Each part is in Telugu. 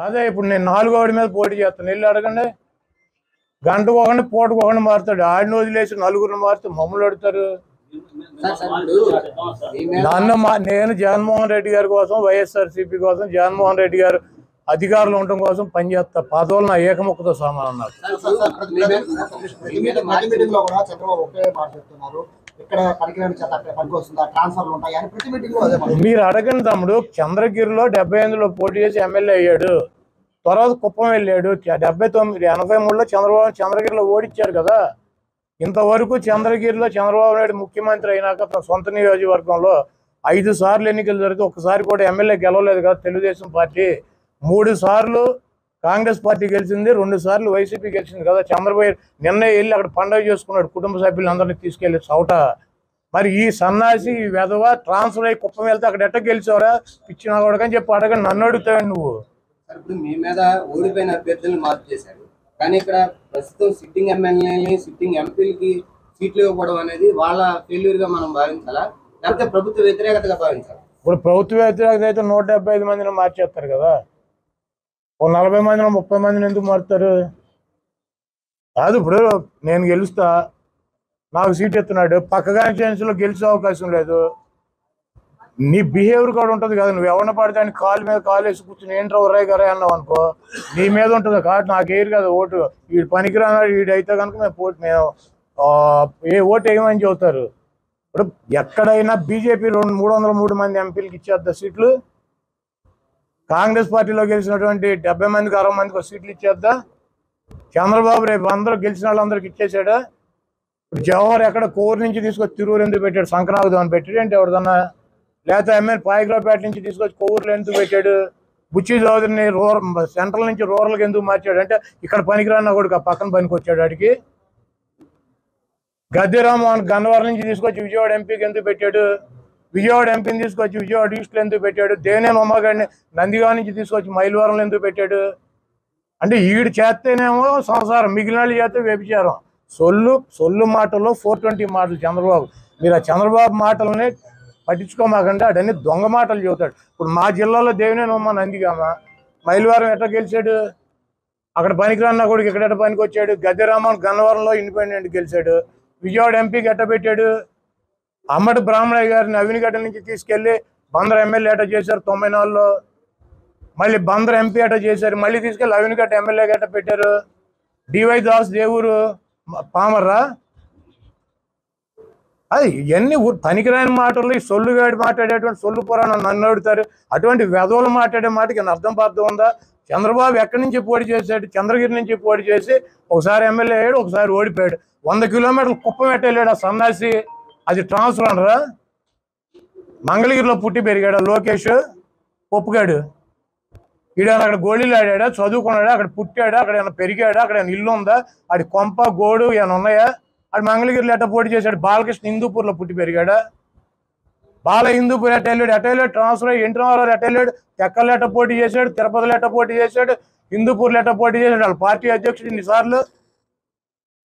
అదే ఇప్పుడు నేను 4వ మీద పోటీ చేస్తాను, వెళ్ళి అడగండి. గంటకు ఒకటి పూటకు ఒకటి మారుతాడు. ఆడిని వదిలేసి నలుగురిని మారితే మమ్మల్ని అడుగుతారు. నేను జగన్మోహన్ రెడ్డి గారి కోసం, వైఎస్ఆర్సీపీ కోసం, జగన్మోహన్ రెడ్డి గారు అధికారులు ఉండటం కోసం పనిచేస్తా. పదవులు నా ఏకముఖతో సమానం అన్నారు. మీరు అడగండి తమ్ముడు. చంద్రగిరిలో 78లో పోటీ చేసి ఎమ్మెల్యే అయ్యాడు. తర్వాత కుప్పం వెళ్ళాడు. 79, 83లో చంద్రగిరిలో ఓడించారు కదా. ఇంతవరకు చంద్రగిరిలో చంద్రబాబు నాయుడు ముఖ్యమంత్రి అయినాక తన సొంత నియోజకవర్గంలో 5 సార్లు ఎన్నికలు జరిగితే ఒక్కసారి కూడా ఎమ్మెల్యే గెలవలేదు కదా తెలుగుదేశం పార్టీ. 3 సార్లు కాంగ్రెస్ పార్టీ గెలిచింది, 2 సార్లు వైసీపీ గెలిచింది కదా. చంద్రబాబు నిన్న వెళ్ళి అక్కడ పండుగ చేసుకున్నాడు కుటుంబ సభ్యులందరినీ తీసుకెళ్లి చౌట. మరి ఈ సన్నాసి ఈ వెధవ ట్రాన్స్ఫర్ అయ్యి కుప్పం వెళ్తే అక్కడ ఎట్ట గెలిచావరా పిచ్చినా కూడా అని చెప్పి అడగండి. నన్ను అడుగుతావు నువ్వు. ఇప్పుడు మీ మీద ఓడిపోయిన అభ్యర్థులను మార్పు చేశారు, కానీ ఇక్కడ ప్రస్తుతం సిట్టింగ్ ఎమ్మెల్యేని సిట్టింగ్ ఎంపీలకి సీట్లు ఇవ్వడం అనేది వాళ్ళ ఫెయిల్యూర్ గా మనం భావించాలా, లేకపోతే ప్రభుత్వ వ్యతిరేకతగా భావించాలి? ఇప్పుడు ప్రభుత్వ వ్యతిరేకత అయితే 175 మందిని మార్చేస్తారు కదా. ఓ 40 మందిని 30 మందిని ఎందుకు మారుతారు? కాదు, ఇప్పుడు నేను గెలుస్తా, నాకు సీట్ ఎత్తున్నాడు, పక్క కాన్స్టిట్యున్సీలో గెలిచే అవకాశం లేదు. నీ బిహేవియర్ కూడా ఉంటుంది కదా. నువ్వు ఎవరిని పడితే అని కాలు మీద కాలు వేసి కూర్చుని ఏంట్రా ఉర్రాయి గరా అన్నావు అనుకో, నీ మీద ఉంటుంది. కాబట్టి నాకు వేయరు కదా ఓటు. వీడు పనికిరాన్నాడు, వీడైతే కనుక మేము ఏ ఓటు వేయమని చెబుతారు. ఇప్పుడు ఎక్కడైనా బీజేపీ 303 మంది ఎంపీలకు ఇచ్చేద్దా సీట్లు? కాంగ్రెస్ పార్టీలో గెలిచినటువంటి 70 మందికి 60 మందికి సీట్లు ఇచ్చేద్దా? చంద్రబాబు రేపు అందరూ గెలిచిన వాళ్ళందరికి ఇచ్చేసాడా? ఇప్పుడు జవహర్ ఎక్కడ కోరు నుంచి తీసుకొచ్చి తిరువురు ఎందుకు పెట్టాడు? సంక్రాంతి అని పెట్టాడు ఏంటి ఎవరిదన్నా? లేకపోతే ఎమ్మెల్యే పాయకులపేట నుంచి తీసుకొచ్చి కొవ్వూరులో ఎందుకు పెట్టాడు? బుచ్చి చౌదరిని సెంట్రల్ నుంచి రూరల్కి ఎందుకు మార్చాడు? అంటే ఇక్కడ పనికిరాన్న కూడా పక్కన పనికి వచ్చాడు వాడికి. గద్దె రామ్మోహన్ గన్నవరం నుంచి తీసుకొచ్చి విజయవాడ ఎంపీకి ఎందుకు పెట్టాడు? విజయవాడ ఎంపీని తీసుకొచ్చి విజయవాడ ఈస్ట్లో ఎందుకు పెట్టాడు? దేవినేని ఉమ్మగాడిని నందిగామ నుంచి తీసుకొచ్చి మైలవరంలో ఎందుకు పెట్టాడు? అంటే ఈడు చేస్తేనేమో సంసారం, మిగిలిన వాళ్ళు చేస్తే వ్యభిచారం. సొల్లు మాటల్లో 420 మాటలు చంద్రబాబు. మీరు ఆ చంద్రబాబు మాటలని పట్టించుకోమాకంటే అడన్నీ దొంగ మాటలు చెబుతాడు. ఇప్పుడు మా జిల్లాలో దేవినేని ఉమ్మ నందిగామ, మైలవరం ఎట్లా గెలిచాడు? అక్కడ పనికిరాన్న కొడుకు ఇక్కడ ఎట్ట పనికి వచ్చాడు? గద్దె రామ్మోహన్ గన్నవరంలో ఇండిపెండెంట్ గెలిచాడు. విజయవాడ ఎంపీకి ఎట్ట పెట్టాడు? అమ్మటి బ్రాహ్మణయ్య గారిని అవినిగడ్డ నుంచి తీసుకెళ్లి బందర్ ఎమ్మెల్యే ఎట్ట చేశారు 94లో. మళ్ళీ బందర్ ఎంపీ ఎట్ట చేశారు, మళ్ళీ తీసుకెళ్ళి అవినిగడ్డ ఎమ్మెల్యేగా ఎట్ట పెట్టారు? డివై దాస్ దేవురు పామర్రా? అది ఇవన్నీ పనికిరాని మాటలు. ఈ సొల్లుగాడి మాట్లాడేటువంటి సొల్లు పురాణం నన్ను అడుగుతారు. అటువంటి వెధవలు మాట్లాడే మాటకి అర్థం పర్థం ఉందా? చంద్రబాబు ఎక్కడి నుంచి పోటీ చేశాడు? చంద్రగిరి నుంచి పోటీ చేసి ఒకసారి ఎమ్మెల్యే అయ్యాడు, ఒకసారి ఓడిపోయాడు. 100 కిలోమీటర్లు కుప్పం ఎట్టెళ్ళాడు ఆ సన్నాసి. అది ట్రాన్స్ఫర్ అనరా? మంగళగిరిలో పుట్టి పెరిగాడు లోకేష్ పొప్పుగాడు. ఈడైనా అక్కడ గోళీలు ఆడాడా? చదువుకున్నాడా? అక్కడ పుట్టాడా? అక్కడ ఏమైనా పెరిగాడా? అక్కడ ఏమైనా ఇల్లు ఉందా? ఆడి కొంప గోడు ఏమైనా ఉన్నాయా? ఆడు మంగళగిరిలో ఎట్ట పోటీ చేశాడు? బాలకృష్ణ హిందూపూర్లో పుట్టి పెరిగాడా? హిందూపూర్ ఎట్ట వెళ్ళాడు? ట్రాన్స్ఫర్ అయ్యి ఎన్టీ రామారావు ఎట్ట వెళ్ళాడు? తెక్కలు ఎట్ట పోటీ చేశాడు? తిరుపతిలో ఎట్ట పోటీ చేశాడు? హిందూపూర్లో ఎట్ట పోటీ చేశాడు? వాళ్ళ పార్టీ అధ్యక్షుడు ఇన్నిసార్లు.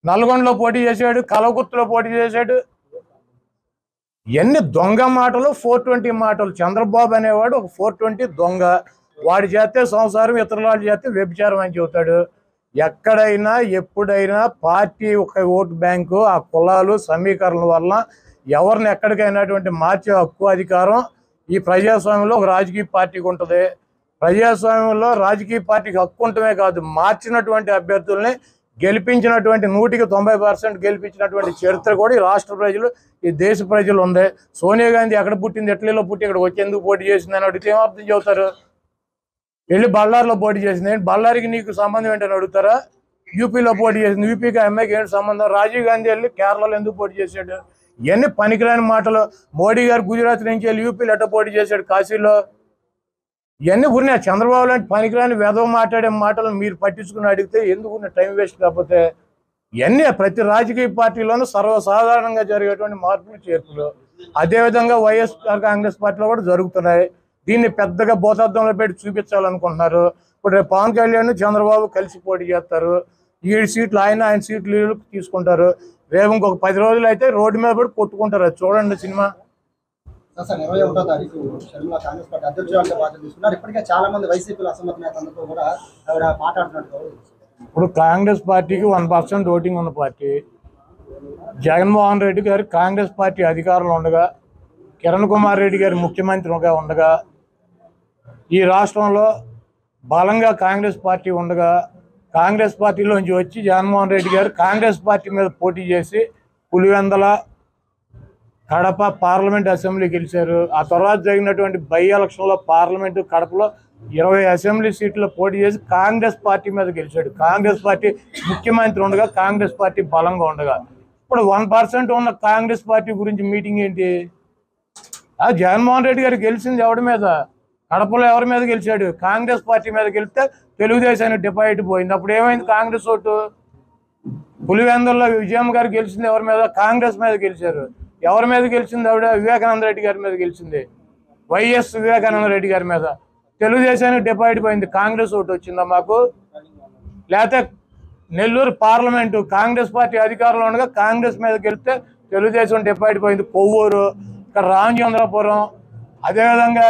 నల్గొండలో పోటీ చేశాడు, కలవకుర్తిలో పోటీ చేశాడు. ఎన్ని దొంగ మాటలు, 420 మాటలు. చంద్రబాబు అనేవాడు ఒక 420 దొంగ. వాడి చేస్తే సంసారం, ఇతరుల వాళ్ళు చేస్తే వ్యభిచారం అని చెబుతాడు. ఎక్కడైనా ఎప్పుడైనా పార్టీ ఒక ఓటు బ్యాంకు, ఆ కులాలు సమీకరణ వల్ల ఎవరిని ఎక్కడికైనాటువంటి మార్చే హక్కు అధికారం ఈ ప్రజాస్వామ్యంలో ఒక రాజకీయ పార్టీకి ఉంటుంది. ప్రజాస్వామ్యంలో రాజకీయ పార్టీకి హక్కు ఉండటమే కాదు, మార్చినటువంటి అభ్యర్థుల్ని గెలిపించినటువంటి 100% గెలిపించినటువంటి చరిత్ర కూడా ఈ రాష్ట్ర ప్రజలు, ఈ దేశ ప్రజలు ఉంది. సోనియా గాంధీ ఎక్కడ పుట్టింది, ఎట్లలో పుట్టి ఇక్కడ వచ్చేందుకు పోటీ చేసిందని అడిగితే ఏమర్థం చెబుతారు? వెళ్ళి బళ్ళారిలో పోటీ చేసింది, బళ్ళారికి నీకు సంబంధం ఏంటని అడుగుతారా? యూపీలో పోటీ చేసింది, యూపీకి అమ్మాయికి ఏంటి సంబంధం? రాజీవ్ గాంధీ వెళ్ళి కేరళలో ఎందుకు పోటీ చేశాడు? ఇవన్నీ పనికిరాని మాటలు. మోడీ గారు గుజరాత్ నుంచి వెళ్ళి యూపీలో ఎట్ట పోటీ చేశాడు కాశీలో? ఇవన్నీ ఉన్నాయి. చంద్రబాబు లాంటి పనికిరాని వెధవ మాట్లాడే మాటలు మీరు పట్టించుకుని అడిగితే ఎందుకు టైం వేస్ట్? కాకపోతే ఇవన్నీ ప్రతి రాజకీయ పార్టీలోనూ సర్వసాధారణంగా జరిగేటువంటి మార్పులు చేర్పులు. అదేవిధంగా వైఎస్ఆర్ కాంగ్రెస్ పార్టీలో కూడా జరుగుతున్నాయి. దీన్ని పెద్దగా భూతద్దంలో పెట్టి చూపించాలనుకుంటున్నారు. ఇప్పుడు రేపు పవన్ కళ్యాణ్ చంద్రబాబు కలిసి పోటీ చేస్తారు. 7 సీట్లు ఆయన సీట్లు వీళ్ళు తీసుకుంటారు. రేపు ఇంకొక 10 రోజులు అయితే రోడ్డు మీద పడి కొట్టుకుంటారు. అది చూడండి సినిమా. సార్ 21వ తారీఖు షర్మిల కాంగ్రెస్ పార్టీ అధ్యక్షురాలుగా బాధ్యత తీసుకున్నారు. ఇప్పటికే చాలా మంది వైసీపీలో అసమ్మతి నేతలతో కూడా ఆవిడ మాట్లాడుతున్నట్టు. ఇప్పుడు కాంగ్రెస్ పార్టీకి 1% ఓటింగ్ ఉన్న పార్టీ. జగన్మోహన్ రెడ్డి గారు కాంగ్రెస్ పార్టీ అధికారంలో ఉండగా, కిరణ్ కుమార్ రెడ్డి గారు ముఖ్యమంత్రిగా ఉండగా, ఈ రాష్ట్రంలో బలంగా కాంగ్రెస్ పార్టీ ఉండగా, కాంగ్రెస్ పార్టీలోంచి వచ్చి జగన్మోహన్ రెడ్డి గారు కాంగ్రెస్ పార్టీ మీద పోటీ చేసి పులివెందల, కడప పార్లమెంట్ అసెంబ్లీ గెలిచారు. ఆ తర్వాత జరిగినటువంటి బై ఎలక్షన్లో పార్లమెంటు కడపలో 20 అసెంబ్లీ సీట్లు పోటీ చేసి కాంగ్రెస్ పార్టీ మీద గెలిచాడు. కాంగ్రెస్ పార్టీ ముఖ్యమంత్రి ఉండగా, కాంగ్రెస్ పార్టీ బలంగా ఉండగా, ఇప్పుడు 1% ఉన్న కాంగ్రెస్ పార్టీ గురించి మీటింగ్ ఏంటి? జగన్మోహన్ రెడ్డి గారు గెలిచింది ఎవరి మీద? కడపలో ఎవరి మీద గెలిచాడు? కాంగ్రెస్ పార్టీ మీద గెలిస్తే తెలుగుదేశానికి డిపాజిట్ పోయింది. అప్పుడు ఏమైంది కాంగ్రెస్ ఓటు? పులివెందుల్లో విజయమ్మ గారు గెలిచింది ఎవరి మీద? కాంగ్రెస్ మీద గెలిచారు. ఎవరి మీద గెలిచింది ఆవిడ? వివేకానంద రెడ్డి గారి మీద గెలిచింది. వైఎస్ వివేకానంద రెడ్డి గారి మీద. తెలుగుదేశానికి డిపాజిట్ పోయింది. కాంగ్రెస్ ఓటు వచ్చిందా మాకు? లేకపోతే నెల్లూరు పార్లమెంటు కాంగ్రెస్ పార్టీ అధికారంలో ఉండగా కాంగ్రెస్ మీద గెలిస్తే తెలుగుదేశం డిపాజిట్ పోయింది. కొవ్వూరు, ఇక్కడ రామచంద్రపురం, అదేవిధంగా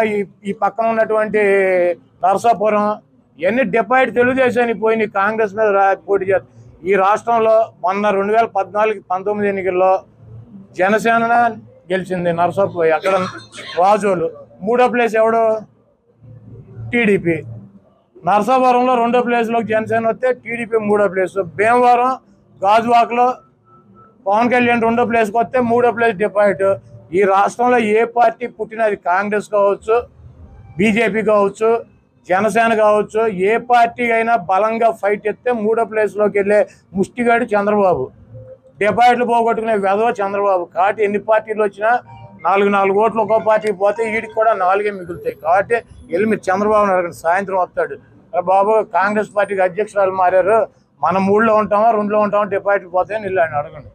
ఈ పక్కన ఉన్నటువంటి నరసాపురం, ఇవన్నీ డిపాజిట్ తెలుగుదేశానికి పోయినాయి. కాంగ్రెస్ మీద పోటీ చేస్తారు. ఈ రాష్ట్రంలో మొన్న 2014-19 ఎన్నికల్లో జనసేన గెలిచింది. నరసాపురం అక్కడ రాజోలు. 3వ ప్లేస్ ఎవడు? టీడీపీ. నరసాపురంలో 2వ ప్లేస్లోకి జనసేన వస్తే టీడీపీ 3వ ప్లేస్. భీమవరం, గాజువాకలో పవన్ కళ్యాణ్ 2వ ప్లేస్కి వస్తే 3వ ప్లేస్ డిపాజిట్. ఈ రాష్ట్రంలో ఏ పార్టీ పుట్టినది, కాంగ్రెస్ కావచ్చు, బీజేపీ కావచ్చు, జనసేన కావచ్చు, ఏ పార్టీ అయినా బలంగా ఫైట్ ఎత్తే 3వ ప్లేస్లోకి వెళ్ళే ముష్టిగాడు చంద్రబాబు. డిపాజిట్లు పోగొట్టుకునే వెధవ చంద్రబాబు. కాబట్టి ఎన్ని పార్టీలు వచ్చినా 4 ఓట్లు ఒక్కో పార్టీకి పోతే వీడికి కూడా 4 మిగులుతాయి. కాబట్టి వెళ్ళి మీరు చంద్రబాబుని అడగండి, సాయంత్రం వస్తాడు. బాబు కాంగ్రెస్ పార్టీకి అధ్యక్షురాలు మారారు, మనం 3లో ఉంటామా 2లో ఉంటామా, డిపాజిట్లు పోతాయని వెళ్ళి ఆయన అడగండి.